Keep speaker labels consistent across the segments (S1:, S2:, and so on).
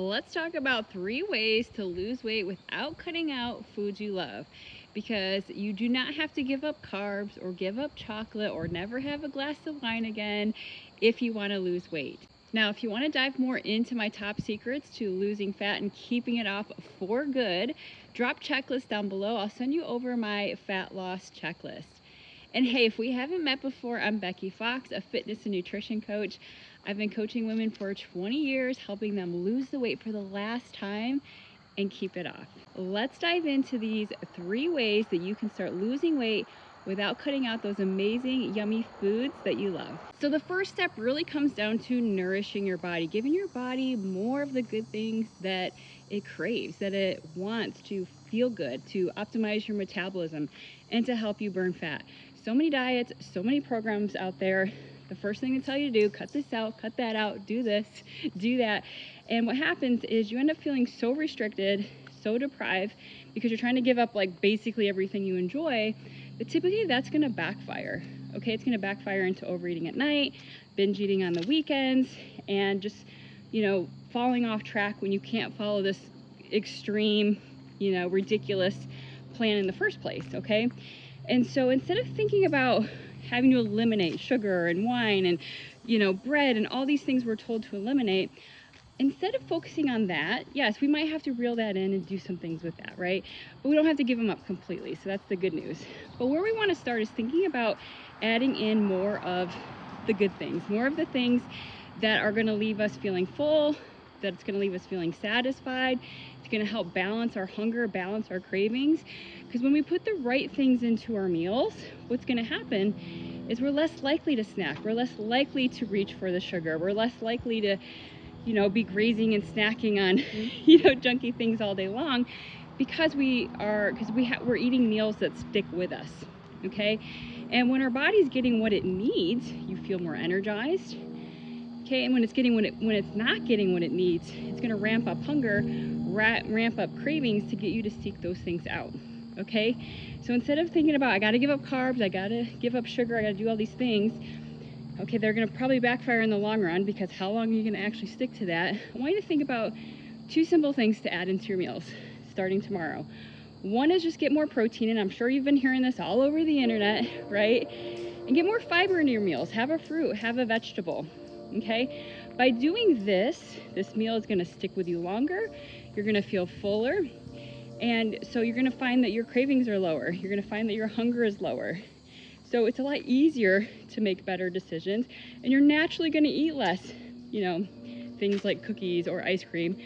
S1: let's talk about 3 ways to lose weight without cutting out foods you love. Because you do not have to give up carbs or give up chocolate or never have a glass of wine again if you want to lose weight. Now, if you want to dive more into my top secrets to losing fat and keeping it off for good, drop checklist down below. I'll send you over my fat loss checklist. And hey, if we haven't met before, I'm Becky Fox, a fitness and nutrition coach. I've been coaching women for 20 years, helping them lose the weight for the last time and keep it off. Let's dive into these 3 ways that you can start losing weight without cutting out those amazing, yummy foods that you love. So the first step really comes down to nourishing your body, giving your body more of the good things that it craves, that it wants to feel good, to optimize your metabolism, and to help you burn fat. So many diets, so many programs out there. The first thing they tell you to do, cut this out, cut that out, do this, do that. And what happens is you end up feeling so restricted, so deprived, because you're trying to give up like basically everything you enjoy, but typically that's gonna backfire. Okay, it's gonna backfire into overeating at night, binge eating on the weekends, and just, falling off track when you can't follow this extreme, ridiculous plan in the first place, okay? And so instead of thinking about having to eliminate sugar and wine and, bread and all these things we're told to eliminate, instead of focusing on that, yes, we might have to reel that in and do some things with that, right? But we don't have to give them up completely, so that's the good news. But where we want to start is thinking about adding in more of the good things, more of the things that are going to leave us feeling full, that it's going to leave us feeling satisfied. It's going to help balance our hunger, balance our cravings. Because when we put the right things into our meals, what's going to happen is we're less likely to snack. We're less likely to reach for the sugar. We're less likely to, be grazing and snacking on, junky things all day long, because we're eating meals that stick with us. Okay, and when our body's getting what it needs, you feel more energized. Okay, and when it's not getting what it needs, it's going to ramp up hunger, ramp up cravings to get you to seek those things out. Okay, so instead of thinking about I got to give up carbs, I got to give up sugar, I got to do all these things, okay, they're going to probably backfire in the long run, because how long are you going to actually stick to that? I want you to think about 2 simple things to add into your meals starting tomorrow. One is just get more protein, and I'm sure you've been hearing this all over the internet, right? And get more fiber into your meals. Have a fruit, have a vegetable, okay? By doing this meal is going to stick with you longer. You're going to feel fuller. And so you're going to find that your cravings are lower. You're going to find that your hunger is lower. So it's a lot easier to make better decisions, and you're naturally going to eat less, things like cookies or ice cream,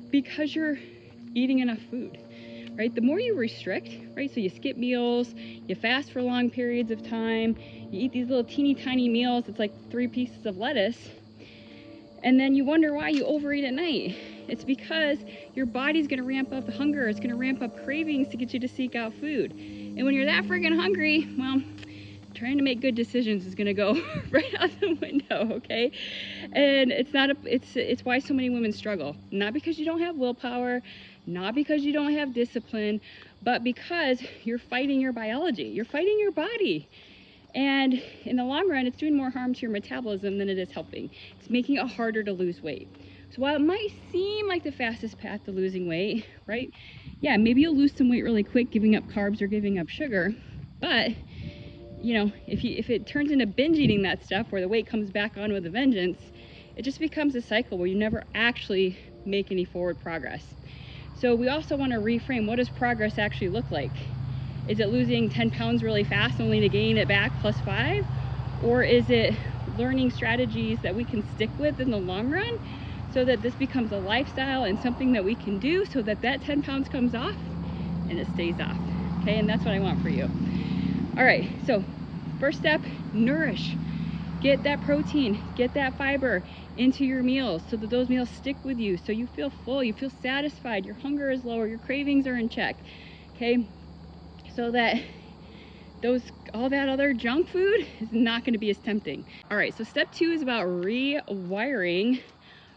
S1: because you're eating enough food, right? The more you restrict, right? So you skip meals, you fast for long periods of time, you eat these little teeny tiny meals. It's like 3 pieces of lettuce. And then you wonder why you overeat at night. It's because your body's going to ramp up the hunger. It's going to ramp up cravings to get you to seek out food. And when you're that friggin' hungry, well, trying to make good decisions is going to go right out the window, okay? And it's why so many women struggle. Not because you don't have willpower, not because you don't have discipline, but because you're fighting your biology. You're fighting your body. And in the long run, it's doing more harm to your metabolism than it is helping. It's making it harder to lose weight. So while it might seem like the fastest path to losing weight, right? Yeah, maybe you'll lose some weight really quick giving up carbs or giving up sugar. But, if it turns into binge eating that stuff where the weight comes back on with a vengeance, it just becomes a cycle where you never actually make any forward progress. So we also want to reframe, what does progress actually look like? Is it losing 10 pounds really fast only to gain it back plus 5? Or is it learning strategies that we can stick with in the long run so that this becomes a lifestyle and something that we can do so that 10 pounds comes off and it stays off? Okay, and that's what I want for you. All right, so first step, nourish. Get that protein, get that fiber into your meals so that those meals stick with you, so you feel full, you feel satisfied, your hunger is lower, your cravings are in check, okay? So that all that other junk food is not going to be as tempting. All right, so step 2 is about rewiring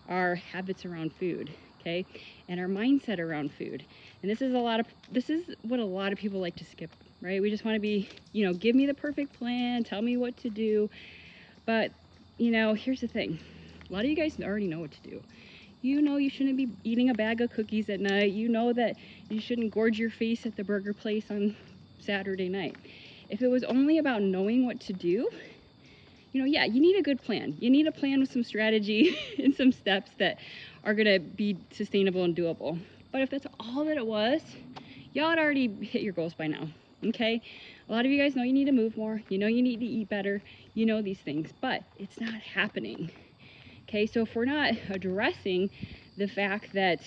S1: our habits around food, okay, and our mindset around food. And this is what a lot of people like to skip, right? We just want to be, give me the perfect plan, tell me what to do. But here's the thing, a lot of you guys already know what to do. You know you shouldn't be eating a bag of cookies at night. You know that you shouldn't gorge your face at the burger place on Saturday night. If it was only about knowing what to do, you know, yeah, you need a good plan. You need a plan with some strategy and some steps that are gonna be sustainable and doable. But if that's all that it was, y'all had already hit your goals by now, okay? A lot of you guys know you need to move more. You know you need to eat better. You know these things, but it's not happening, okay? So if we're not addressing the fact that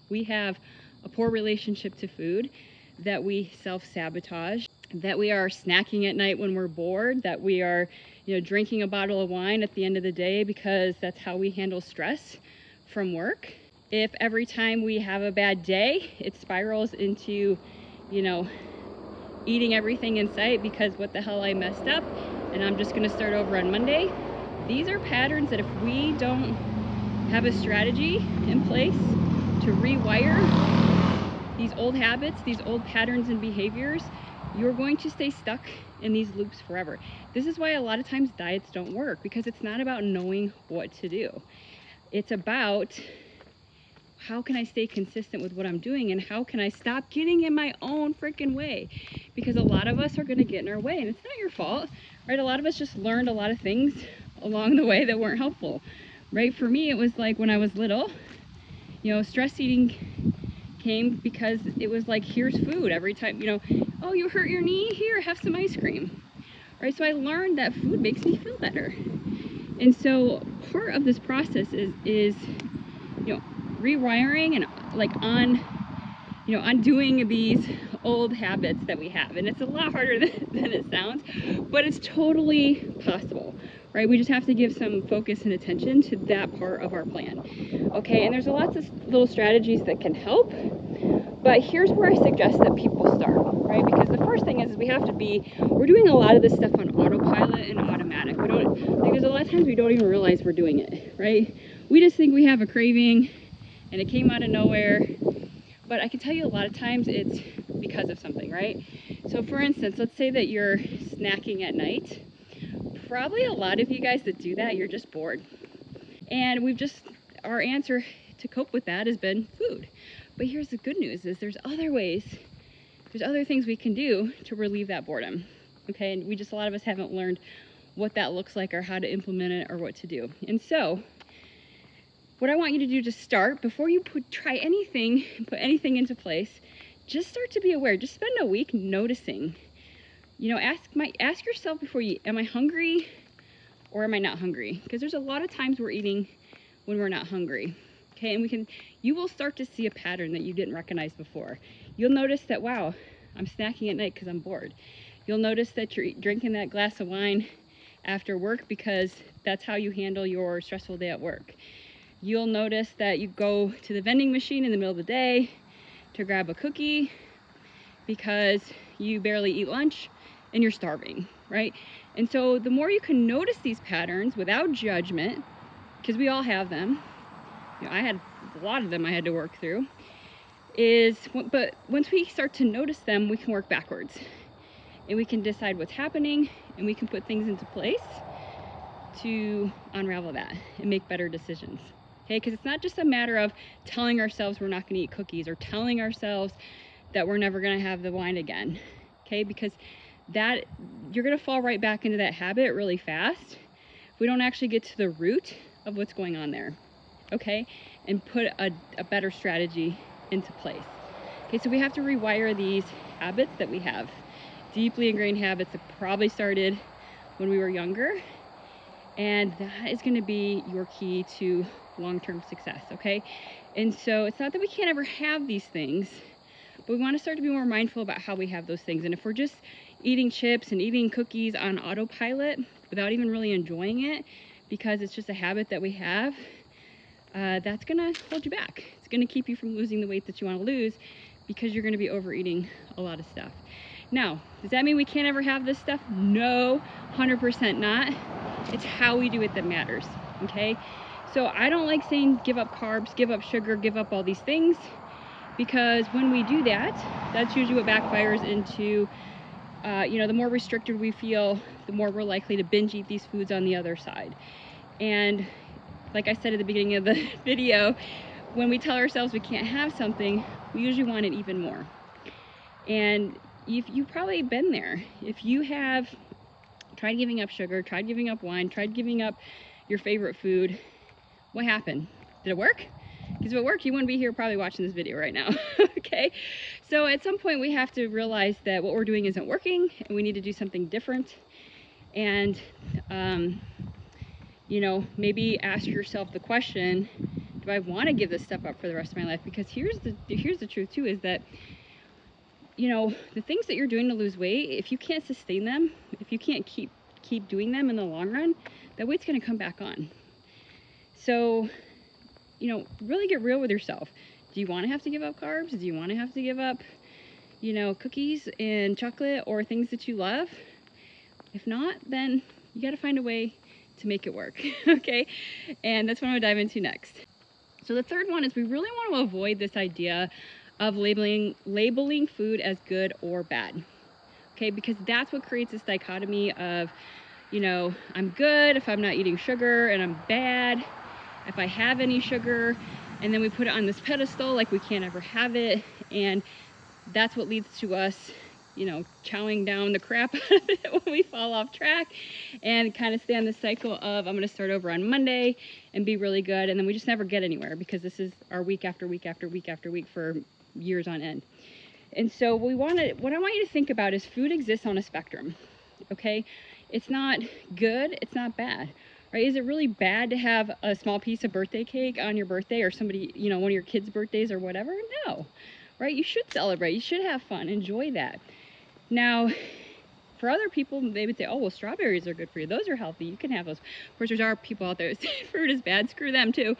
S1: we have a poor relationship to food, that we self-sabotage, that we are snacking at night when we're bored, that we are, you know, drinking a bottle of wine at the end of the day because that's how we handle stress from work. If every time we have a bad day, it spirals into, you know, eating everything in sight because what the hell, I messed up and I'm just gonna start over on Monday. These are patterns that if we don't have a strategy in place to rewire these old habits, these old patterns and behaviors, you're going to stay stuck in these loops forever. This is why a lot of times diets don't work, because it's not about knowing what to do. It's about how can I stay consistent with what I'm doing and how can I stop getting in my own freaking way? Because a lot of us are going to get in our way and it's not your fault, right? A lot of us just learned a lot of things along the way that weren't helpful, right? For me, it was like when I was little, you know, stress eating came because it was like, here's food every time, you know, oh, you hurt your knee, here, have some ice cream, right? So I learned that food makes me feel better. And so part of this process is you know, rewiring and like undoing these old habits that we have. And it's a lot harder than it sounds, but it's totally possible, right? We just have to give some focus and attention to that part of our plan. Okay, and there's lots of little strategies that can help, but here's where I suggest that people start, right? Because the first thing is we're doing a lot of this stuff on autopilot and automatic. We don't, like, there's a lot of times we don't even realize we're doing it, right? We just think we have a craving and it came out of nowhere. But I can tell you a lot of times it's because of something, right? So for instance, let's say that you're snacking at night. Probably a lot of you guys that do that, you're just bored. And our answer to cope with that has been food. But here's the good news is there's other things we can do to relieve that boredom. Okay, and a lot of us haven't learned what that looks like or how to implement it or what to do. And so what I want you to do to start, before you try anything, put anything into place, just start to be aware. Just spend a week noticing. You know, ask yourself before you eat, am I hungry or am I not hungry? Because there's a lot of times we're eating when we're not hungry. Okay, and you will start to see a pattern that you didn't recognize before. You'll notice that, wow, I'm snacking at night because I'm bored. You'll notice that you're drinking that glass of wine after work because that's how you handle your stressful day at work. You'll notice that you go to the vending machine in the middle of the day to grab a cookie because you barely eat lunch and you're starving, right? And so the more you can notice these patterns without judgment, because we all have them, you know, I had a lot of them I had to work through, but once we start to notice them, we can work backwards and we can decide what's happening and we can put things into place to unravel that and make better decisions. Okay, because it's not just a matter of telling ourselves we're not going to eat cookies or telling ourselves that we're never going to have the wine again. Okay, because that you're going to fall right back into that habit really fast if we don't actually get to the root of what's going on there. Okay, and put a better strategy into place. Okay, so we have to rewire these habits that we have, deeply ingrained habits that probably started when we were younger, and that is going to be your key to long-term success. Okay, and so it's not that we can't ever have these things, but we want to start to be more mindful about how we have those things. And if we're just eating chips and eating cookies on autopilot without even really enjoying it because it's just a habit that we have, that's going to hold you back. It's going to keep you from losing the weight that you want to lose because you're going to be overeating a lot of stuff. Now, does that mean we can't ever have this stuff? No, 100% not. It's how we do it that matters, okay? So I don't like saying give up carbs, give up sugar, give up all these things, because when we do that, that's usually what backfires into, you know, the more restricted we feel, the more we're likely to binge eat these foods on the other side. And like I said at the beginning of the video, when we tell ourselves we can't have something, we usually want it even more. And you've probably been there. If you have tried giving up sugar, tried giving up wine, tried giving up your favorite food, what happened? Did it work? Because if it worked, you wouldn't be here probably watching this video right now. Okay, so at some point we have to realize that what we're doing isn't working and we need to do something different. And you know, maybe ask yourself the question, do I want to give this stuff up for the rest of my life? Because here's the truth too, is that, you know, the things that you're doing to lose weight, if you can't sustain them, if you can't keep doing them in the long run, that weight's going to come back on. So, you know, really get real with yourself. Do you want to have to give up carbs? Do you want to have to give up, you know, cookies and chocolate or things that you love? If not, then you got to find a way to make it work. Okay, and that's what I'm gonna dive into next. So the third one is we really want to avoid this idea of labeling food as good or bad. Okay, because that's what creates this dichotomy of, you know, I'm good if I'm not eating sugar, and I'm bad if I have any sugar, and then we put it on this pedestal like we can't ever have it, and that's what leads to us, you know, chowing down the crap out of it when we fall off track and kind of stay on the cycle of, I'm going to start over on Monday and be really good. And then we just never get anywhere because this is our week after week after week after week for years on end. And so what I want you to think about is food exists on a spectrum. Okay. It's not good. It's not bad. Right? Is it really bad to have a small piece of birthday cake on your birthday, or somebody, you know, one of your kids' birthdays or whatever? No. Right? You should celebrate. You should have fun. Enjoy that. Now, for other people, they would say, oh, well, strawberries are good for you. Those are healthy. You can have those. Of course, there are people out there that say fruit is bad. Screw them, too.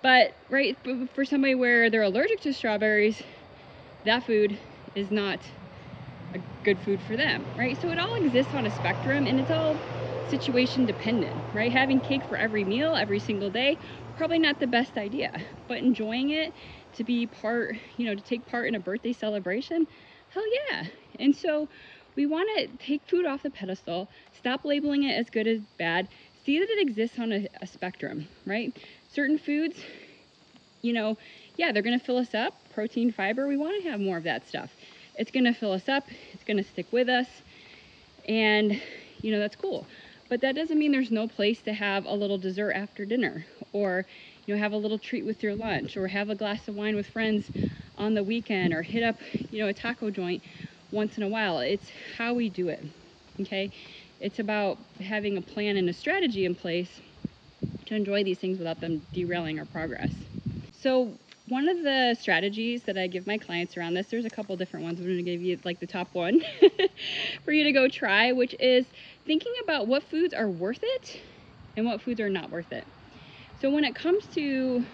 S1: But, right, for somebody where they're allergic to strawberries, that food is not a good food for them, right? So it all exists on a spectrum, and it's all situation dependent, right? Having cake for every meal, every single day, probably not the best idea. But enjoying it, to be part, you know, to take part in a birthday celebration, hell yeah. And so we want to take food off the pedestal, stop labeling it as good as bad, see that it exists on a spectrum, right? Certain foods, you know, yeah, they're going to fill us up. Protein, fiber, we want to have more of that stuff. It's going to fill us up. It's going to stick with us. And, you know, that's cool. But that doesn't mean there's no place to have a little dessert after dinner, or, you know, have a little treat with your lunch, or have a glass of wine with friends on the weekend, or hit up, you know, a taco joint once in a while. It's how we do it. Okay, it's about having a plan and a strategy in place to enjoy these things without them derailing our progress. So one of the strategies that I give my clients around this, there's a couple different ones. I'm going to give you like the top one for you to go try, which is thinking about what foods are worth it and what foods are not worth it. So when it comes to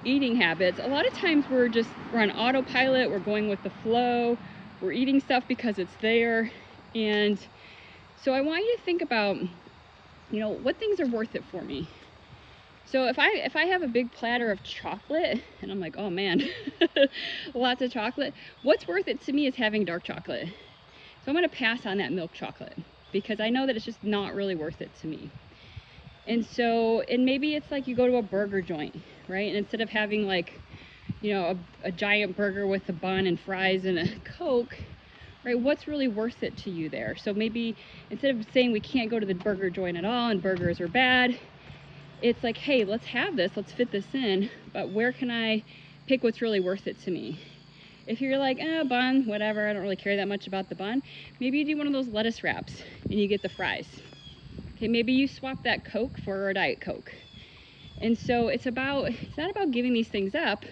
S1: eating habits, a lot of times we're on autopilot, we're going with the flow, we're eating stuff because it's there. And so I want you to think about, you know, what things are worth it for me. So if I have a big platter of chocolate and I'm like, oh man, lots of chocolate, what's worth it to me is having dark chocolate. So I'm going to pass on that milk chocolate because I know that it's just not really worth it to me. And so, and maybe it's like you go to a burger joint, right? And instead of having like, you know, a giant burger with a bun and fries and a Coke, right? What's really worth it to you there? So maybe instead of saying we can't go to the burger joint at all and burgers are bad, it's like, hey, let's have this, let's fit this in, but where can I pick what's really worth it to me? If you're like, bun, whatever, I don't really care that much about the bun, maybe you do one of those lettuce wraps and you get the fries. Okay, maybe you swap that Coke for a Diet Coke. And so it's not about giving these things up,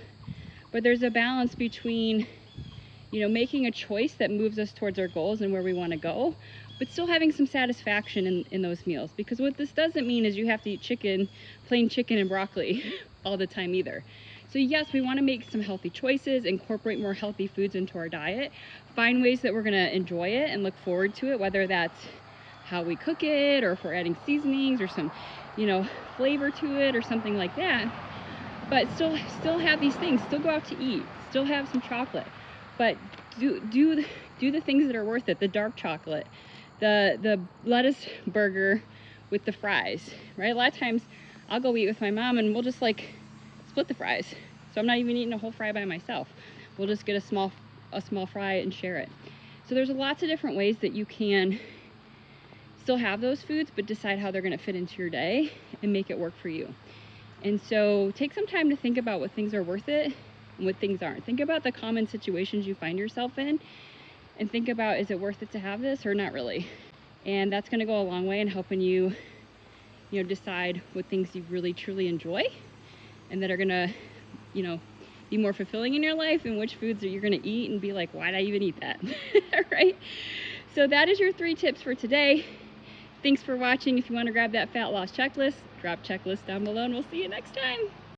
S1: but there's a balance between, you know, making a choice that moves us towards our goals and where we want to go, but still having some satisfaction in those meals. Because what this doesn't mean is you have to eat plain chicken and broccoli all the time either. So yes, we want to make some healthy choices, incorporate more healthy foods into our diet, find ways that we're going to enjoy it and look forward to it, whether that's how we cook it, or if we're adding seasonings or some, you know, flavor to it or something like that. But still have these things, still go out to eat, still have some chocolate, but do the things that are worth it. The dark chocolate, the lettuce burger with the fries, right? A lot of times I'll go eat with my mom and we'll just like split the fries. So I'm not even eating a whole fry by myself. We'll just get a small fry and share it. So there's lots of different ways that you can still have those foods, but decide how they're going to fit into your day and make it work for you. And so take some time to think about what things are worth it and what things aren't. Think about the common situations you find yourself in and think about, is it worth it to have this or not really? And that's going to go a long way in helping you, decide what things you really truly enjoy and that are going to, be more fulfilling in your life, and which foods that you're going to eat and be like, why did I even eat that? Right? So that is your 3 tips for today. Thanks for watching. If you want to grab that fat loss checklist, drop checklist down below, and we'll see you next time.